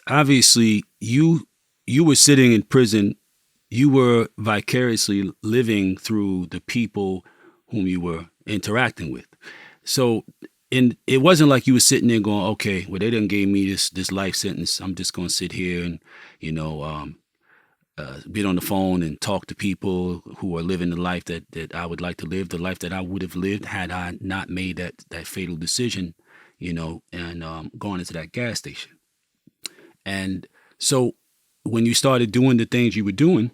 obviously you were sitting in prison. You were vicariously living through the people whom you were interacting with. So, and it wasn't like you were sitting there going, okay, well, they didn't gave me this life sentence. I'm just going to sit here and, you know, get on the phone and talk to people who are living the life that I would like to live, the life that I would have lived had I not made that fatal decision, you know, and gone into that gas station. And so when you started doing the things you were doing,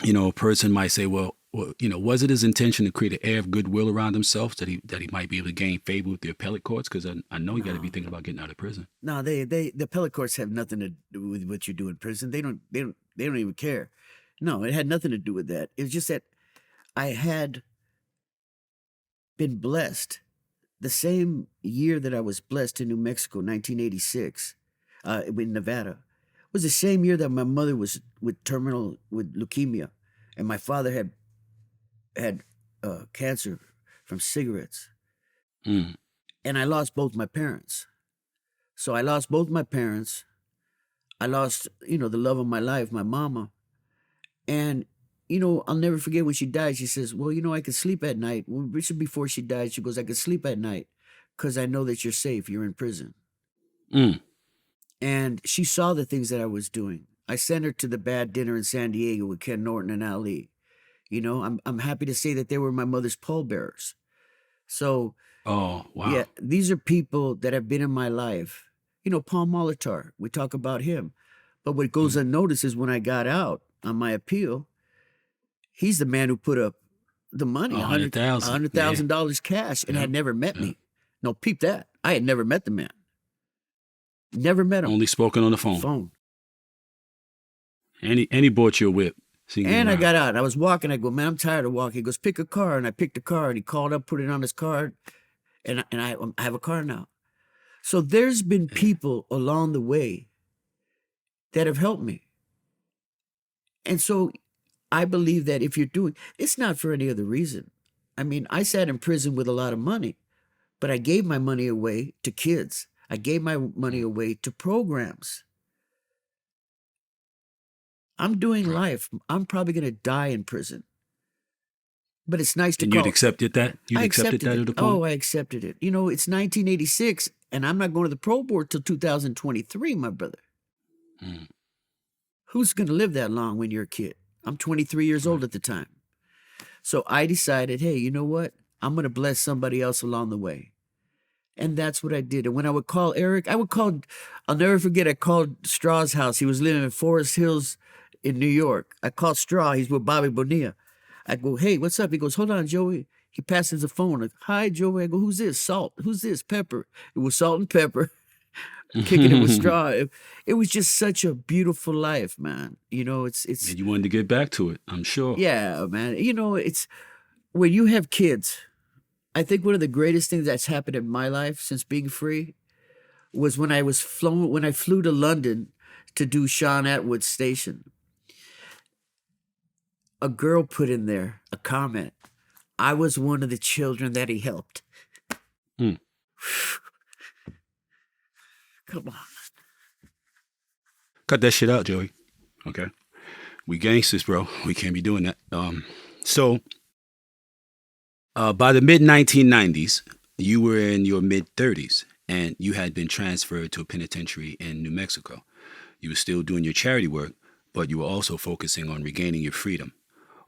you know, a person might say, well, you know, was it his intention to create an air of goodwill around himself that he might be able to gain favor with the appellate courts? Because I know you got to be No, thinking about getting out of prison. no, the appellate courts have nothing to do with what you do in prison. They don't even care. No, it had nothing to do with that. It was just that I had been blessed the same year that I was blessed in New Mexico, 1986, in Nevada, was the same year that my mother was with leukemia, and my father had cancer from cigarettes, Mm. and I lost both my parents. So I lost both my parents. I lost, the love of my life, my mama, and I'll never forget when she died. She says, "Well, I could sleep at night." Well, this is before she died. She goes, "I could sleep at night because I know that you're safe. You're in prison." Mm. And she saw the things that I was doing. I sent her to the bad dinner in San Diego with Ken Norton and Ali. I'm happy to say that they were my mother's pallbearers. So Oh, yeah, wow. these are people that have been in my life. Paul Molitor, we talk about him. But what goes Mm. unnoticed is when I got out on my appeal, he's the man who put up the money, A a hundred hundred a thousand. hundred Yeah. thousand dollars cash, and Yeah. had never met Yeah. me. No, peep that. I had never met the man. Never met him. Only spoken on the phone. Phone. And he bought you a whip, seen you And I around. got out. And I was walking. I go, "Man, I'm tired of walking." He goes, "Pick a car." And I picked a car. And he called up, put it on his card, and I have a car now. So there's been Yeah. people along the way that have helped me. And so I believe that if you're doing, it's not for any other reason. I mean, I sat in prison with a lot of money, but I gave my money away to kids. I gave my money Mm. away to programs. I'm doing Right. life. I'm probably going to die in prison, but it's nice to And you'd call. accepted that? You'd I accepted accepted that it. at the point? Oh, I accepted it. It's 1986, and I'm not going to the pro board till 2023, my brother. Mm. Who's going to live that long when you're a kid? I'm 23 years old Right. at the time. So I decided, hey, you know what? I'm going to bless somebody else along the way. And that's what I did. And when I would call Eric, I'll never forget, I called Straw's house. He was living in Forest Hills in New York. I called Straw. He's with Bobby Bonilla. I go, "Hey, what's up?" He goes, "Hold on, Joey." He passes the phone. Like, "Hi, Joey." I go, "Who's this?" "Salt." "Who's this?" "Pepper." It was Salt and Pepper kicking it with And Straw. It was just such a beautiful life, man. It's you wanted to get back to it, I'm sure. yeah, man. It's when you have kids. I think one of the greatest things that's happened in my life since being free was when I flew to London to do Sean Atwood's station. A girl put in there a comment. I was one of the children that he helped. Mm. Come on. Cut that shit out, Joey. Okay. We gangsters, bro. We can't be doing that. So by the mid 1990s, you were in your mid 30s and you had been transferred to a penitentiary in New Mexico. You were still doing your charity work, but you were also focusing on regaining your freedom.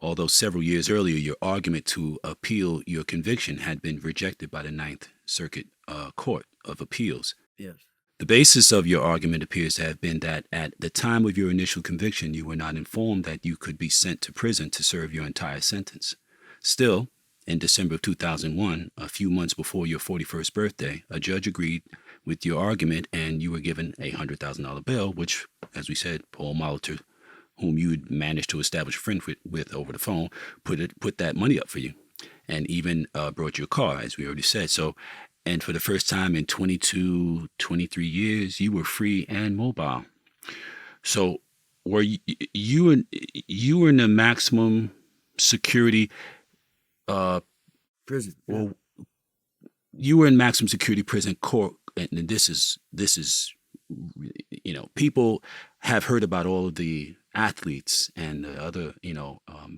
Although several years earlier, your argument to appeal your conviction had been rejected by the Ninth Circuit Court of Appeals. Yes. The basis of your argument appears to have been that at the time of your initial conviction, you were not informed that you could be sent to prison to serve your entire sentence. Still, in December of 2001, a few months before your 41st birthday, a judge agreed with your argument and you were given a $100,000 bail, which, as we said, Paul Molitor, whom you'd managed to establish a friend with over the phone, put that money up for you and even brought you a car, as we already said. So, and for the first time in 22, 23 years, you were free and mobile. So, were you were in the maximum security? Prison. Yeah. Well, you were in maximum security prison court, and this is people have heard about all of the athletes and the other,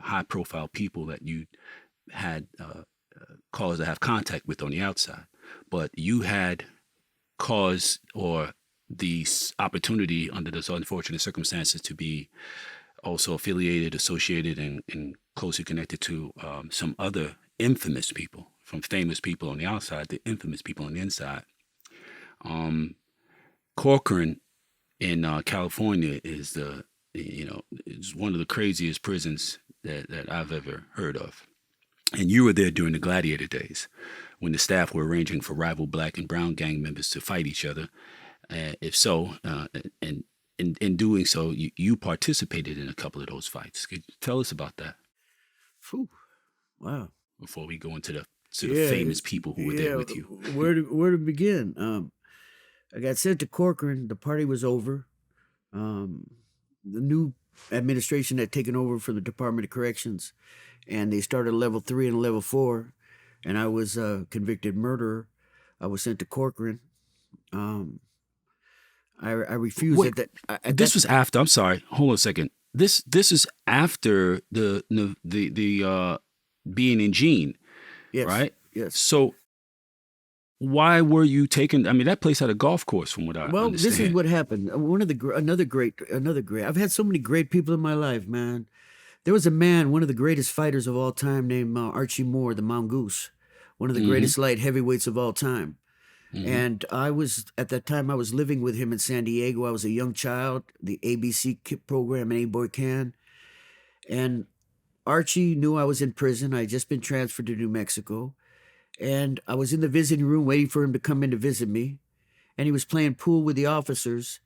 high profile people that you had cause to have contact with on the outside, but you had cause or the opportunity under those unfortunate circumstances to be also affiliated, associated, and closely connected to some other infamous people, from famous people on the outside to infamous people on the inside. Corcoran in California is one of the craziest prisons that I've ever heard of. And you were there during the gladiator days when the staff were arranging for rival black and brown gang members to fight each other. If so, and in doing so, you participated in a couple of those fights. Could you tell us about that? Whew. Wow. Before we go into the famous people who were there with you. Where to begin? I got sent to Corcoran. The party was over. The new administration had taken over from the Department of Corrections, and they started level 3 and level 4, and I was a convicted murderer. I was sent to Corcoran. I refused. Wait, this was after. I'm sorry. Hold on a second. This is after the being in Gene, yes, right? Yes. So why were you taken? I mean, that place had a golf course, from what I understand. This is what happened. Another great. I've had so many great people in my life, man. There was a man, one of the greatest fighters of all time, named Archie Moore, the Mongoose, one of the greatest light heavyweights of all time. And at that time, I was living with him in San Diego. I was a young child, the ABC program, Any Boy Can. And Archie knew I was in prison. I had just been transferred to New Mexico. And I was in the visiting room waiting for him to come in to visit me. And he was playing pool with the officers.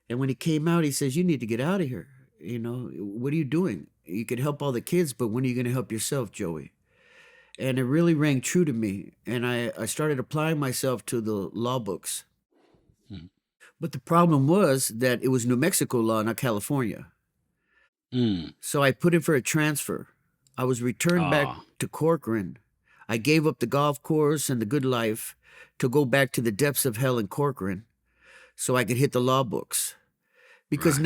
And when he came out, he says, "You need to get out of here. What are you doing? You could help all the kids, but when are you going to help yourself, Joey?" And it really rang true to me. And I started applying myself to the law books. But the problem was that it was New Mexico law, not California. So I put in for a transfer. I was returned back to Corcoran. I gave up the golf course and the good life to go back to the depths of hell in Corcoran so I could hit the law books. Because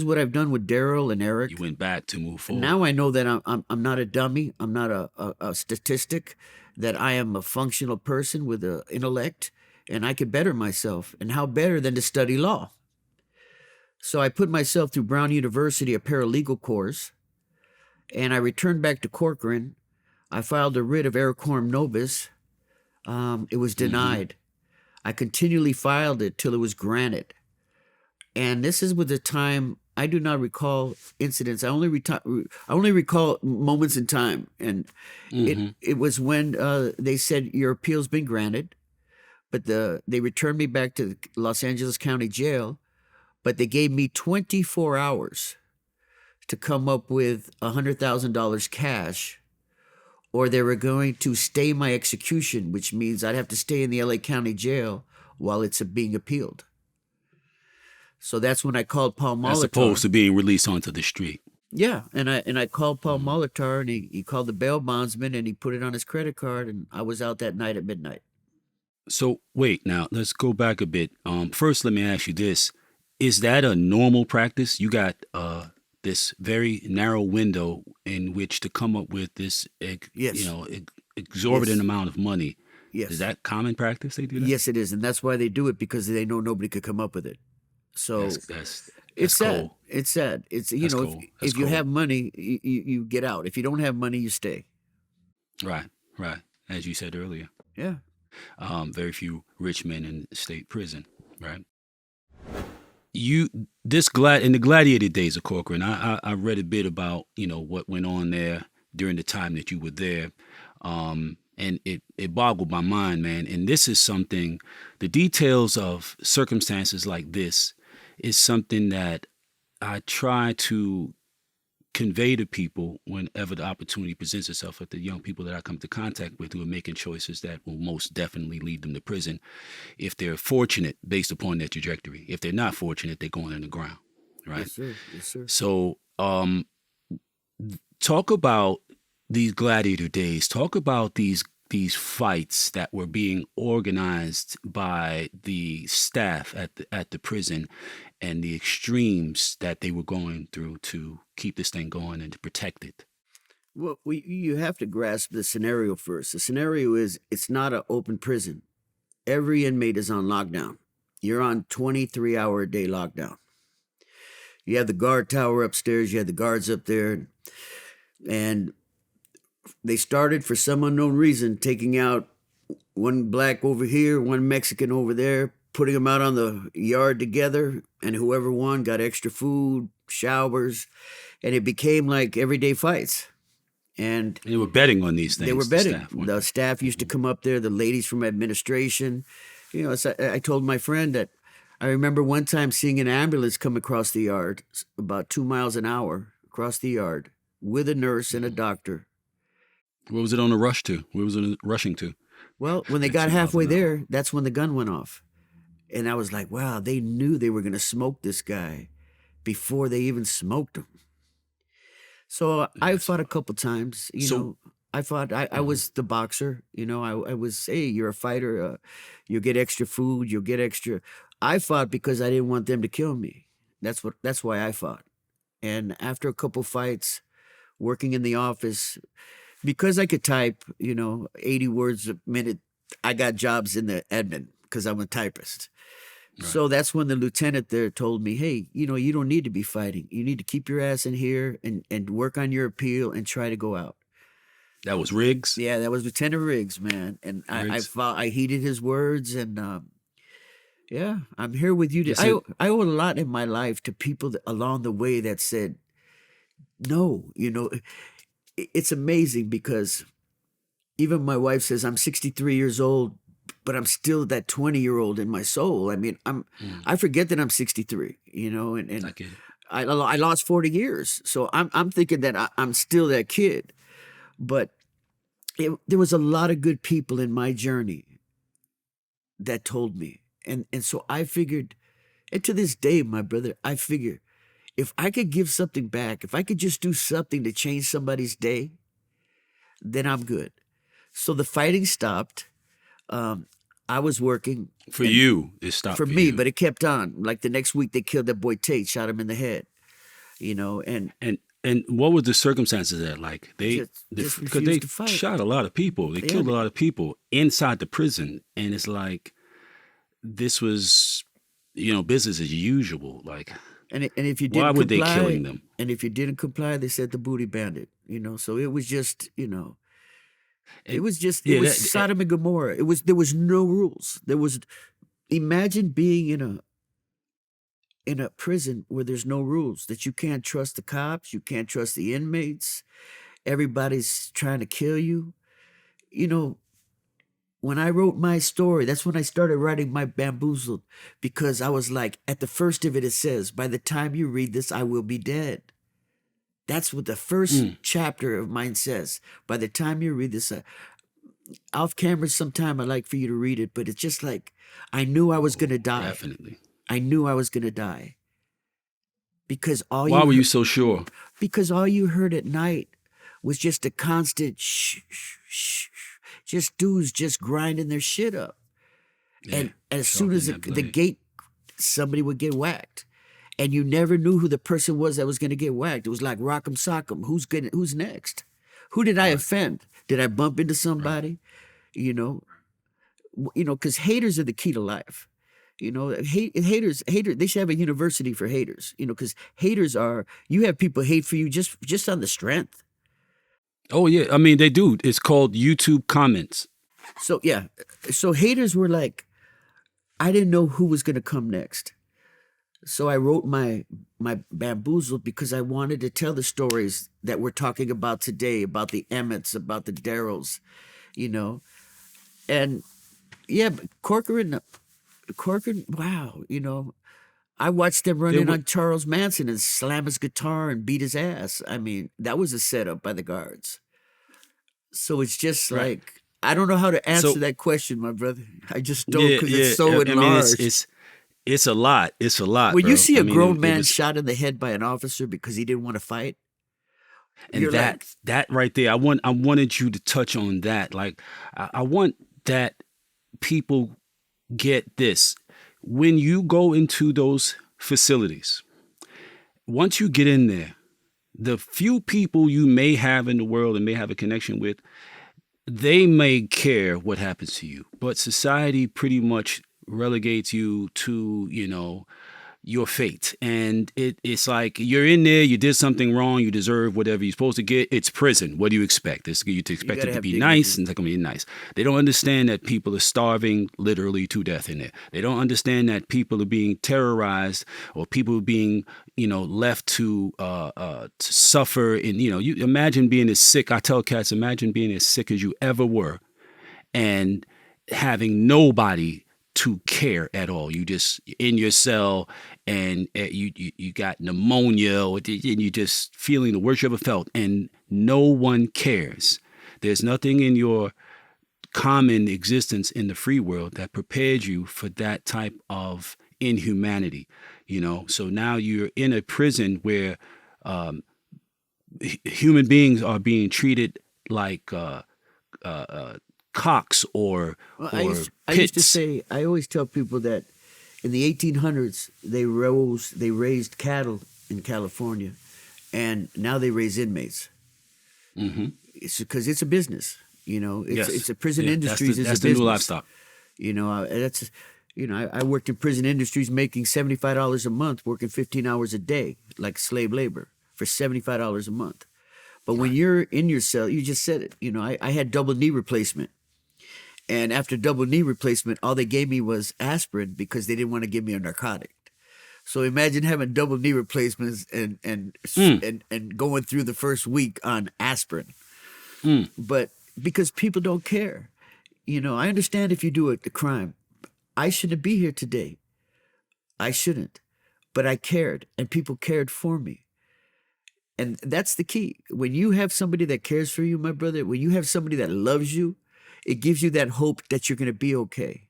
what I've done with Daryl and Eric, you went back to move forward. Now I know that I'm not a dummy. I'm not a statistic, that I am a functional person with an intellect, and I could better myself. And how better than to study law? So I put myself through Brown University, a paralegal course, and I returned back to Corcoran. I filed a writ of ericorum nobis. It was denied. I continually filed it till it was granted. And this is with the time, I do not recall incidents. I only recall moments in time. And it was when they said, "Your appeal's been granted," but they returned me back to the Los Angeles County Jail, but they gave me 24 hours to come up with $100,000 cash, or they were going to stay my execution, which means I'd have to stay in the LA County Jail while it's being appealed. So that's when I called Paul Molitor. As opposed to being released onto the street. Yeah, and I called Paul Molitor, and he called the bail bondsman, and he put it on his credit card, and I was out that night at midnight. So wait, now let's go back a bit. First, let me ask you this: is that a normal practice? You got this very narrow window in which to come up with this, exorbitant amount of money. Yes. Is that common practice? They do that? Yes, it is, and that's why they do it, because they know nobody could come up with it. So it's sad. Cool. It's sad. It's if you have money, you get out. If you don't have money, you stay. Right. As you said earlier. Yeah. Very few rich men in state prison. Right. In the gladiator days of Corcoran, I read a bit about what went on there during the time that you were there. And it boggled my mind, man. And this is something, the details of circumstances like this is something that I try to convey to people whenever the opportunity presents itself, with the young people that I come to contact with who are making choices that will most definitely lead them to prison, if they're fortunate based upon their trajectory. If they're not fortunate, they're going in the ground, right? Yes, sir. Yes, sir. So talk about these gladiator days. Talk about these fights that were being organized by the staff at the prison, and the extremes that they were going through to keep this thing going and to protect it. Well, you have to grasp the scenario first. The scenario is it's not an open prison. Every inmate is on lockdown. You're on 23-hour a day lockdown. You have the guard tower upstairs. You have the guards up there. And they started, for some unknown reason, taking out one black over here, one Mexican over there, putting them out on the yard together. And whoever won got extra food, showers. And it became like everyday fights. And they were betting on these things. They were betting. The staff used to come up there, the ladies from administration. You know, so I told my friend that I remember one time seeing an ambulance come across the yard, about 2 miles an hour across the yard, with a nurse and a doctor. Where was it on a rush to? Where was it rushing to? Well, when they got halfway there, that's when the gun went off. And I was like, wow, they knew they were going to smoke this guy before they even smoked him. So I fought a couple times, you know. I fought. I was the boxer, you know. I was, hey, you're a fighter. You'll get extra food. You'll get extra. I fought because I didn't want them to kill me. That's why I fought. And after a couple fights, working in the office, because I could type, you know, 80 words a minute, I got jobs in the admin because I'm a typist. Right. So that's when the lieutenant there told me, hey, you know, you don't need to be fighting. You need to keep your ass in here and work on your appeal and try to go out. That was Riggs? Yeah, that was Lieutenant Riggs, man. And I heeded his words. And yeah, I'm here with you. I owe a lot in my life to people along the way that said, no, you know, it's amazing because even my wife says I'm 63 years old, but I'm still that 20-year-old in my soul. I mean, I forget that I'm 63, you know, and I lost 40 years. So I'm thinking that I'm still that kid. But there was a lot of good people in my journey that told me. And so I figured, and to this day, my brother, I figure if I could give something back, if I could just do something to change somebody's day, then I'm good. So the fighting stopped. I was working. For you, it stopped. For me, but it kept on. Like the next week, they killed that boy Tate, shot him in the head. You know, and what were the circumstances there like? Because they shot a lot of people. They killed a lot of people inside the prison, and it's like this was, you know, business as usual. Like, and if you didn't why were comply, they killing them? And if you didn't comply, they said the booty bandit. You know, so it was just, you know. It was just Sodom and Gomorrah. There was no rules. Imagine being in a prison where there's no rules, that you can't trust the cops, you can't trust the inmates, everybody's trying to kill you. You know, when I wrote my story, that's when I started writing my Bamboozled, because I was like, at the first of it says, by the time you read this, I will be dead. That's what the first chapter of mine says. By the time you read this, off camera sometime I'd like for you to read it, but it's just like, I knew I was going to die. Definitely. I knew I was going to die. Because Why were you so sure? Because all you heard at night was just a constant shh, shh, shh, just dudes just grinding their shit up. Yeah, and as soon as the gate, somebody would get whacked. And you never knew who the person was that was going to get whacked. It was like rock'em sock'em. Who's next? Who did I offend? Did I bump into somebody? Right. You know, because haters are the key to life. You know, haters, they should have a university for haters, you know, because haters you have people hate for you just on the strength. Oh, yeah. I mean, they do. It's called YouTube comments. So, yeah. So haters were like, I didn't know who was going to come next. So I wrote my Bamboozled because I wanted to tell the stories that we're talking about today, about the Emmets, about the Darryls, you know. And, yeah, but Corcoran, wow, you know. I watched them run in on Charles Manson and slam his guitar and beat his ass. I mean, that was a setup by the guards. So it's just like, I don't know how to answer that question, my brother. I just don't, because it's so enlarged. I mean, it's a lot. It's a lot. When you see a grown man shot in the head by an officer because he didn't want to fight, and that right there, I wanted you to touch on that. Like, I want that people get this. When you go into those facilities. Once you get in there, the few people you may have in the world and may have a connection with, they may care what happens to you, but society pretty much relegates you to, your fate. And it's like you're in there, you did something wrong, you deserve whatever you're supposed to get. It's prison. What do you expect? You to You expect got it to to have be dignity. nice, and it's not going to be nice. They don't understand that people are starving literally to death in there. They don't understand that people are being terrorized, or people are being, left to suffer. And, you imagine being as sick. I tell cats, imagine being as sick as you ever were and having nobody to care at all. You just in your cell, and you got pneumonia, and you just feeling the worst you ever felt, and no one cares. There's nothing in your common existence in the free world that prepared you for that type of inhumanity. So now you're in a prison where um, human beings are being treated like uh, uh, cocks or Well, or I used to pits. say, I always tell people that in the 1800s they raised cattle in California, and now they raise inmates. Hmm. It's because it's a business. It's Yes, a prison yeah, that's industries is a the new business. livestock. That's I worked in prison industries making $75 a month, working 15 hours a day, like slave labor for $75 a month. But when Right. you're in your cell, you just said it. I had double knee replacement. And after double knee replacement, all they gave me was aspirin because they didn't want to give me a narcotic. So imagine having double knee replacements Mm, and going through the first week on aspirin. mm. But because people don't care. I understand if you do a crime. I shouldn't be here today. I shouldn't. But I cared, and people cared for me. And that's the key. When you have somebody that cares for you, my brother, when you have somebody that loves you, it gives you that hope that you're going to be okay.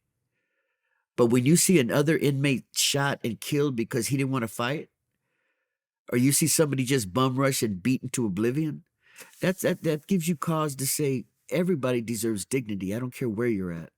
But when you see another inmate shot and killed because he didn't want to fight, or you see somebody just bum rush and beaten to oblivion, that gives you cause to say everybody deserves dignity. I don't care where you're at.